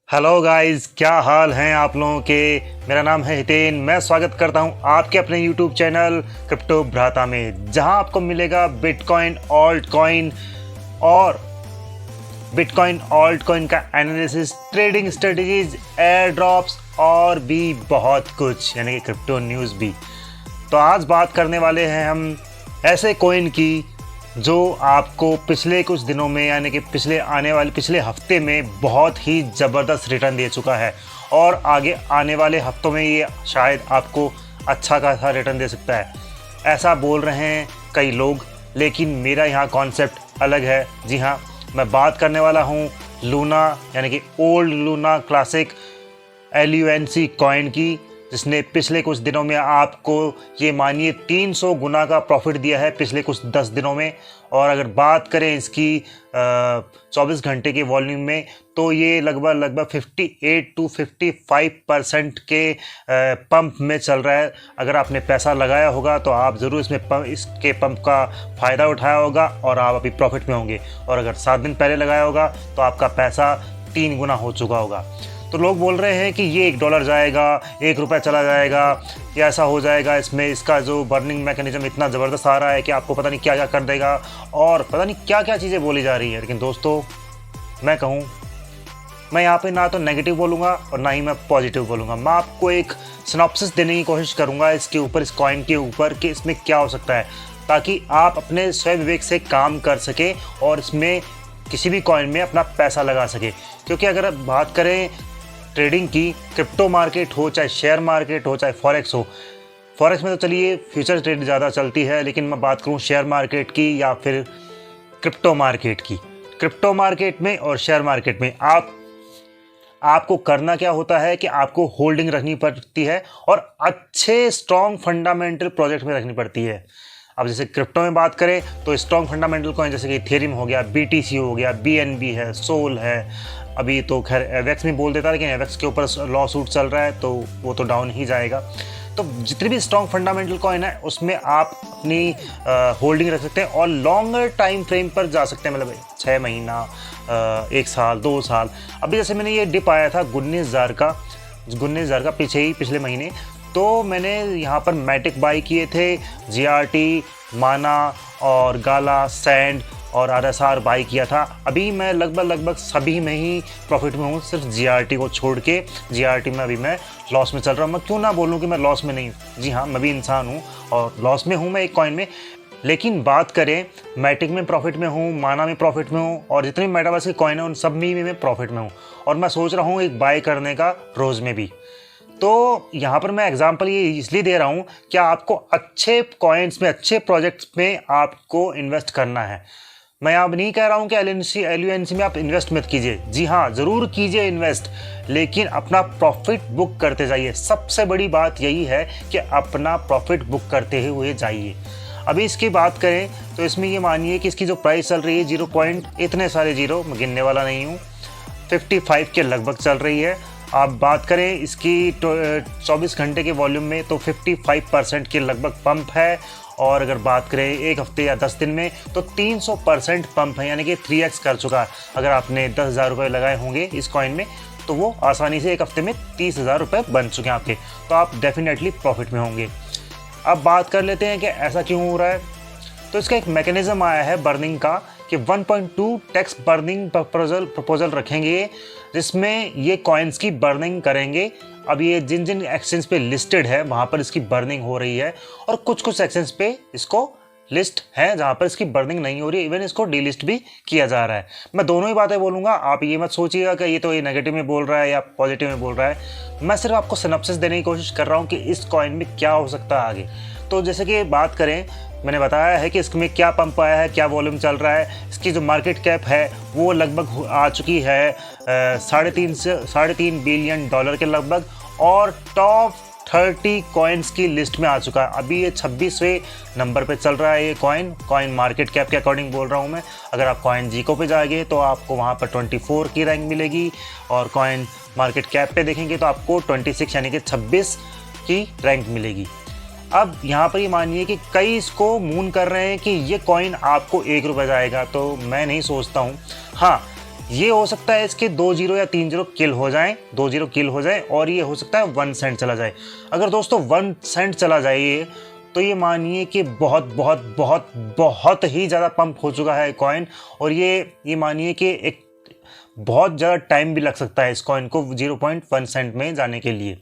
Hello guys, क्या हाल हैं आप लोगों के। मेरा नाम है हितेन। मैं स्वागत करता हूं आपके अपने यूट्यूब चैनल क्रिप्टो भ्राता में, जहां आपको मिलेगा बिटकॉइन, ऑल्ट कॉइन और बिटकॉइन ऑल्ट कॉइन का analysis, trading strategies, air drops और भी बहुत कुछ, यानी कि क्रिप्टो न्यूज़ भी। तो आज बात करने वाले हैं हम ऐसे कॉइन की जो आपको पिछले कुछ दिनों में, यानी कि पिछले हफ्ते में बहुत ही ज़बरदस्त रिटर्न दे चुका है और आगे आने वाले हफ्तों में ये शायद आपको अच्छा खासा रिटर्न दे सकता है। ऐसा बोल रहे हैं कई लोग, लेकिन मेरा यहाँ कॉन्सेप्ट अलग है। जी हाँ, मैं बात करने वाला हूँ लूना, यानी कि old Luna classic LUNC coin की, जिसने पिछले कुछ दिनों में आपको ये मानिए 300 गुना का प्रॉफिट दिया है पिछले कुछ 10 दिनों में। और अगर बात करें इसकी 24 घंटे के वॉल्यूम में, तो ये लगभग 58 to 55% के पंप में चल रहा है। अगर आपने पैसा लगाया होगा तो आप ज़रूर इसके पंप का फ़ायदा उठाया होगा और आप अभी प्रॉफिट में होंगे। और अगर 7 दिन पहले लगाया होगा तो आपका पैसा 3 गुना हो चुका होगा। तो लोग बोल रहे हैं कि ये $1 जाएगा, ₹1 चला जाएगा, या ऐसा हो जाएगा। इसका जो बर्निंग मैकेनिज्म इतना ज़बरदस्त आ रहा है कि आपको पता नहीं क्या क्या कर देगा, और पता नहीं क्या क्या चीज़ें बोली जा रही है। लेकिन दोस्तों, मैं कहूँ, मैं यहाँ पे ना तो नेगेटिव बोलूँगा और ना ही मैं पॉजिटिव बोलूँगा। मैं आपको एक सिनॉप्सिस देने की कोशिश करूँगा इसके ऊपर, इस कॉइन के ऊपर, कि इसमें क्या हो सकता है, ताकि आप अपने स्वयं विवेक से काम कर सकें और इसमें किसी भी कॉइन में अपना पैसा लगा सके। क्योंकि अगर बात करें ट्रेडिंग की, क्रिप्टो मार्केट हो, चाहे शेयर मार्केट हो, चाहे फॉरेक्स हो, फॉरेक्स में तो चलिए फ्यूचर ट्रेड ज़्यादा चलती है, लेकिन मैं बात करूं शेयर मार्केट की या फिर क्रिप्टो मार्केट की। क्रिप्टो मार्केट में और शेयर मार्केट में आपको करना क्या होता है कि आपको होल्डिंग रखनी पड़ती है और अच्छे स्ट्रॉन्ग फंडामेंटल प्रोजेक्ट में रखनी पड़ती है। अब जैसे क्रिप्टो में बात करें तो स्ट्रॉन्ग फंडामेंटल कॉइन जैसे कि इथेरियम हो गया, BTC हो गया, BNB है, सोल है। अभी तो खैर एवेक्स में बोल देता है, लेकिन एवेक्स के ऊपर लॉ सूट चल रहा है तो वो तो डाउन ही जाएगा। तो जितनी भी स्ट्रॉन्ग फंडामेंटल कॉइन है उसमें आप अपनी होल्डिंग रख सकते हैं और लॉन्गर टाइम फ्रेम पर जा सकते हैं, मतलब 6 महीना, 1 साल, 2 साल। अभी जैसे मैंने ये डिप आया था 19,000 का पिछले महीने, तो मैंने यहाँ पर मैटिक बाई किए थे, GRT, माना और गाला, सैंड और RSR बाई किया था। अभी मैं लगभग सभी में ही प्रॉफिट में हूँ, सिर्फ GRT को छोड़ के। GRT में अभी मैं लॉस में चल रहा हूँ। मैं क्यों ना बोलूँ कि मैं लॉस में नहीं हूँ। जी हाँ, मैं भी इंसान हूँ और लॉस में हूँ मैं एक कॉइन में। लेकिन बात करें, मैटिक में प्रॉफिट में हूँ, माना में प्रॉफिट में हूँ, और जितने मेटावर्स के कॉइन हैं उन सब में मैं प्रॉफिट में हूँ। और मैं सोच रहा हूँ एक बाय करने का रोज़ में भी। तो यहाँ पर मैं एग्जांपल ये इसलिए दे रहा हूँ कि आपको अच्छे कॉइन्स में, अच्छे प्रोजेक्ट्स में आपको इन्वेस्ट करना है। मैं अब नहीं कह रहा हूँ कि LUNC में आप इन्वेस्ट मत कीजिए। जी हाँ, ज़रूर कीजिए इन्वेस्ट, लेकिन अपना प्रॉफिट बुक करते जाइए। सबसे बड़ी बात यही है कि अपना प्रॉफिट बुक करते हुए जाइए। अभी इसकी बात करें तो इसमें ये मानिए कि इसकी जो प्राइस चल रही है 0 पॉइंट, इतने सारे जीरो मैं गिनने वाला नहीं हूँ, 55 के लगभग चल रही है। आप बात करें इसकी 24 घंटे के वॉल्यूम में तो 55% के लगभग पंप है। और अगर बात करें एक हफ्ते या 10 दिन में तो 300% पंप है, यानी कि 3x कर चुका है। अगर आपने 10,000 रुपये लगाए होंगे इस कॉइन में तो वो आसानी से एक हफ्ते में 30,000 रुपये बन चुके हैं आपके, तो आप डेफिनेटली प्रॉफिट में होंगे। अब बात कर लेते हैं कि ऐसा क्यों हो रहा है। तो इसका एक मैकेनिज्म आया है बर्निंग का कि 1.2 टैक्स बर्निंग प्रपोजल रखेंगे, जिसमें ये कॉइन्स की बर्निंग करेंगे। अब ये जिन जिन एक्सचेंज पे लिस्टेड है वहाँ पर इसकी बर्निंग हो रही है, और कुछ एक्सचेंज पे इसको लिस्ट है जहाँ पर इसकी बर्निंग नहीं हो रही, इवन इसको डीलिस्ट भी किया जा रहा है। मैं दोनों ही बातें बोलूँगा, आप ये मत सोचिएगा कि ये तो ये नेगेटिव में बोल रहा है या पॉजिटिव में बोल रहा है। मैं सिर्फ आपको सिनॉप्सिस देने की कोशिश कर रहा हूँ कि इस कॉइन में क्या हो सकता है आगे। तो जैसे कि बात करें, मैंने बताया है कि इसमें क्या पंप आया है, क्या वॉल्यूम चल रहा है। इसकी जो मार्केट कैप है वो लगभग आ चुकी है 3.5 बिलियन डॉलर के लगभग, और टॉप 30 कॉइन्स की लिस्ट में आ चुका है। अभी ये 26वें नंबर पे चल रहा है ये कॉइन मार्केट कैप के अकॉर्डिंग बोल रहा हूँ मैं। अगर आप कॉइन जीको पे जाएंगे तो आपको वहाँ पर 24 की रैंक मिलेगी, और कॉइन मार्केट कैप पे देखेंगे तो आपको 26 यानी कि 26 की रैंक मिलेगी। अब यहाँ पर ये मानिए कि कई इसको मून कर रहे हैं कि ये कॉइन आपको ₹1 जाएगा, तो मैं नहीं सोचता हूँ। हाँ, ये हो सकता है इसके 2 जीरो या 3 जीरो किल हो जाएं, 2 जीरो किल हो जाए, और ये हो सकता है 1 सेंट चला जाए। अगर दोस्तों 1 सेंट चला जाए ये, तो ये मानिए कि बहुत बहुत बहुत बहुत ही ज़्यादा पंप हो चुका है कॉइन, और ये मानिए कि एक बहुत ज़्यादा टाइम भी लग सकता है इस कॉइन को 0.1 सेंट में जाने के लिए।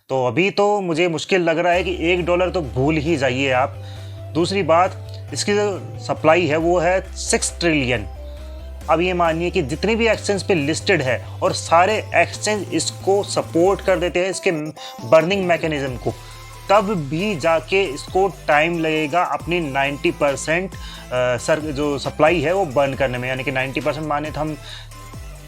तो अभी तो मुझे मुश्किल लग रहा है कि $1 तो भूल ही जाइए आप। दूसरी बात, इसकी जो सप्लाई है वो है 6 ट्रिलियन। अब ये मानिए कि जितने भी एक्सचेंज पे लिस्टेड है और सारे एक्सचेंज इसको सपोर्ट कर देते हैं, इसके बर्निंग मैकेनिज्म को, तब भी जाके इसको टाइम लगेगा अपनी 90% जो सप्लाई है वो बर्न करने में। यानी कि 90% माने तो हम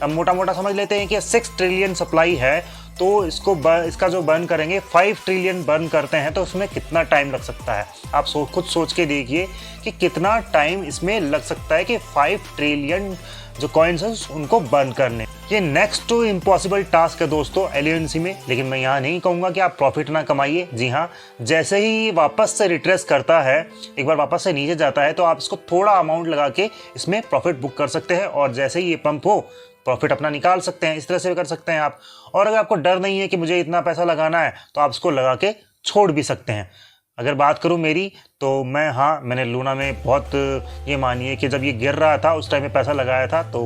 मोटा मोटा समझ लेते हैं कि 6 ट्रिलियन सप्लाई है, तो इसका जो बर्न करेंगे 5 ट्रिलियन बर्न करते हैं, तो उसमें कितना टाइम लग सकता है। आप खुद सोच के देखिए कि कितना टाइम इसमें लग सकता है कि 5 ट्रिलियन जो कॉइन्स हैं उनको बर्न करने। ये नेक्स्ट टू इम्पॉसिबल टास्क है दोस्तों एलयूएनसी में। लेकिन मैं यहाँ नहीं कहूँगा कि आप प्रॉफिट ना कमाइए। जी हाँ, जैसे ही वापस से रिट्रेस करता है, एक बार वापस से नीचे जाता है, तो आप इसको थोड़ा अमाउंट लगा के इसमें प्रॉफिट बुक कर सकते हैं, और जैसे ही ये पंप हो प्रॉफिट अपना निकाल सकते हैं। इस तरह से कर सकते हैं आप। और अगर आपको डर नहीं है कि मुझे इतना पैसा लगाना है, तो आप इसको लगा के छोड़ भी सकते हैं। अगर बात करूं मेरी, तो मैंने लूना में बहुत, ये मानिए कि जब ये गिर रहा था उस टाइम में पैसा लगाया था, तो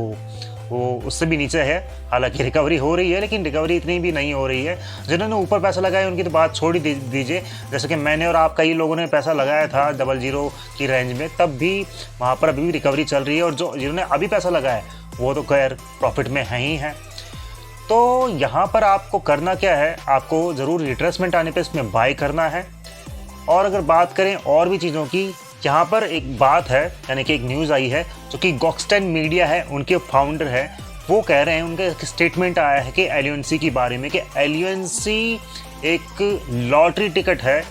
वो उससे भी नीचे है। हालांकि रिकवरी हो रही है, लेकिन रिकवरी इतनी भी नहीं हो रही है। जिन्होंने ऊपर पैसा लगाया उनकी तो बात छोड़ ही दीजिए। जैसे कि मैंने और आप कई लोगों ने पैसा लगाया था 00 की रेंज में, तब भी वहाँ पर अभी भी रिकवरी चल रही है, और जिन्होंने अभी पैसा लगाया वो तो खैर प्रॉफिट में है ही है। तो यहाँ पर आपको करना क्या है, आपको ज़रूर रिट्रेसमेंट आने पे इसमें बाय करना है। और अगर बात करें और भी चीज़ों की, यहाँ पर एक बात है, यानी कि एक न्यूज़ आई है जो कि गॉक्सटेन मीडिया है, उनके फाउंडर है, वो कह रहे हैं, उनका एक स्टेटमेंट आया है कि एलयूएनसी के बारे में, कि एलयूएनसी एक लॉटरी टिकट है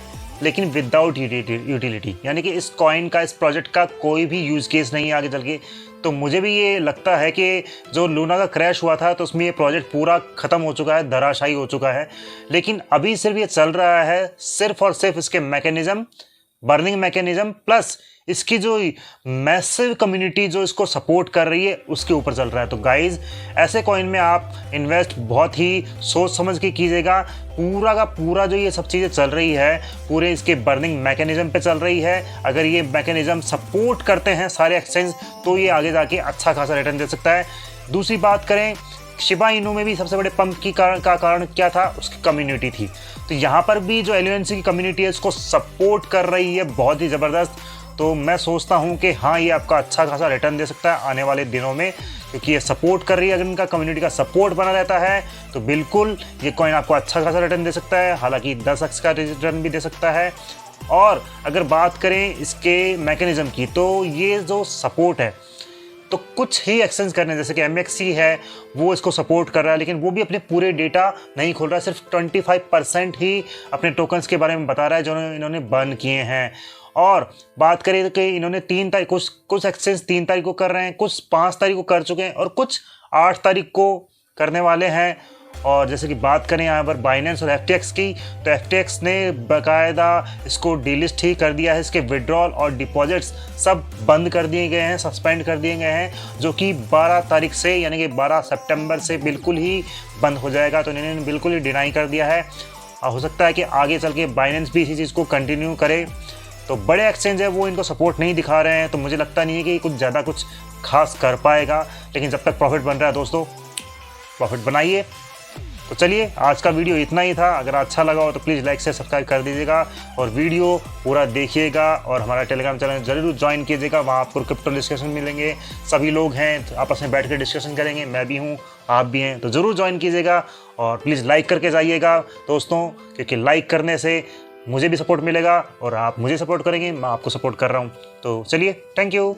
लेकिन विदाउट यूटिलिटी। यानी कि इस कॉइन का, इस प्रोजेक्ट का कोई भी यूज़ केस नहीं है आगे चल के। तो मुझे भी ये लगता है कि जो लूना का क्रैश हुआ था तो उसमें ये प्रोजेक्ट पूरा ख़त्म हो चुका है, धराशायी हो चुका है। लेकिन अभी सिर्फ ये चल रहा है सिर्फ और सिर्फ इसके मैकेनिज़्म, बर्निंग मैकेनिज़्म, प्लस इसकी जो मैसिव कम्युनिटी जो इसको सपोर्ट कर रही है उसके ऊपर चल रहा है। तो गाइज, ऐसे कॉइन में आप इन्वेस्ट बहुत ही सोच समझ के कीजिएगा। पूरा का पूरा जो ये सब चीज़ें चल रही है, पूरे इसके बर्निंग मैकेनिज़्म पे चल रही है। अगर ये मैकेनिज़्म सपोर्ट करते हैं सारे एक्सचेंज, तो ये आगे जाके अच्छा खासा रिटर्न दे सकता है। दूसरी बात करें, शिबा इनू में भी सबसे बड़े पंप का कारण क्या था, उसकी कम्युनिटी थी। तो यहाँ पर भी जो एलयूएनसी की कम्युनिटी है उसको सपोर्ट कर रही है बहुत ही ज़बरदस्त। तो मैं सोचता हूँ कि हाँ, ये आपका अच्छा खासा रिटर्न दे सकता है आने वाले दिनों में, क्योंकि ये सपोर्ट कर रही है। अगर इनका कम्युनिटी का सपोर्ट बना रहता है तो बिल्कुल ये कॉइन आपको अच्छा खासा रिटर्न दे सकता है, हालांकि 10x का रिटर्न भी दे सकता है। और अगर बात करें इसके मैकेनिज़्म की, तो ये जो सपोर्ट है, तो कुछ ही एक्सचेंज करने, जैसे कि MXC है वो इसको सपोर्ट कर रहा है, लेकिन वो भी अपने पूरे डेटा नहीं खोल रहा है। सिर्फ 25% ही अपने टोकन्स के बारे में बता रहा है जो इन्होंने बर्न किए हैं। और बात करें कि इन्होंने 3 तारीख, कुछ एक्सचेंज 3 तारीख को कर रहे हैं, कुछ 5 तारीख को कर चुके हैं, और कुछ 8 तारीख को करने वाले हैं। और जैसे कि बात करें यहाँ पर बाइनेंस और FTX की, तो FTX ने बाकायदा इसको डीलिस्ट ही कर दिया है। इसके विड्रॉल और डिपॉजिट्स सब बंद कर दिए गए हैं, सस्पेंड कर दिए गए हैं, जो कि 12 तारीख से, यानी कि 12 सितंबर से बिल्कुल ही बंद हो जाएगा। तो इन्होंने बिल्कुल ही डिनाई कर दिया है। हो सकता है कि आगे चल के बाइनेंस भी इसी चीज़ को कंटिन्यू करे। तो बड़े एक्सचेंज है वो इनको सपोर्ट नहीं दिखा रहे हैं, तो मुझे लगता नहीं है कि कुछ ज़्यादा कुछ खास कर पाएगा। लेकिन जब तक प्रॉफिट बन रहा है दोस्तों, प्रॉफिट बनाइए। तो चलिए, आज का वीडियो इतना ही था। अगर अच्छा लगा हो तो प्लीज़ लाइक से सब्सक्राइब कर दीजिएगा, और वीडियो पूरा देखिएगा, और हमारा टेलीग्राम चैनल ज़रूर ज्वाइन कीजिएगा। वहाँ आपको क्रिप्टो डिस्कशन मिलेंगे, सभी लोग हैं, आपस में बैठ कर डिस्कशन करेंगे। मैं भी हूँ, आप भी हैं, तो ज़रूर ज्वाइन कीजिएगा। और प्लीज़ लाइक करके जाइएगा दोस्तों, क्योंकि लाइक करने से मुझे भी सपोर्ट मिलेगा, और आप मुझे सपोर्ट करेंगे, मैं आपको सपोर्ट कर रहा हूँ। तो चलिए, थैंक यू।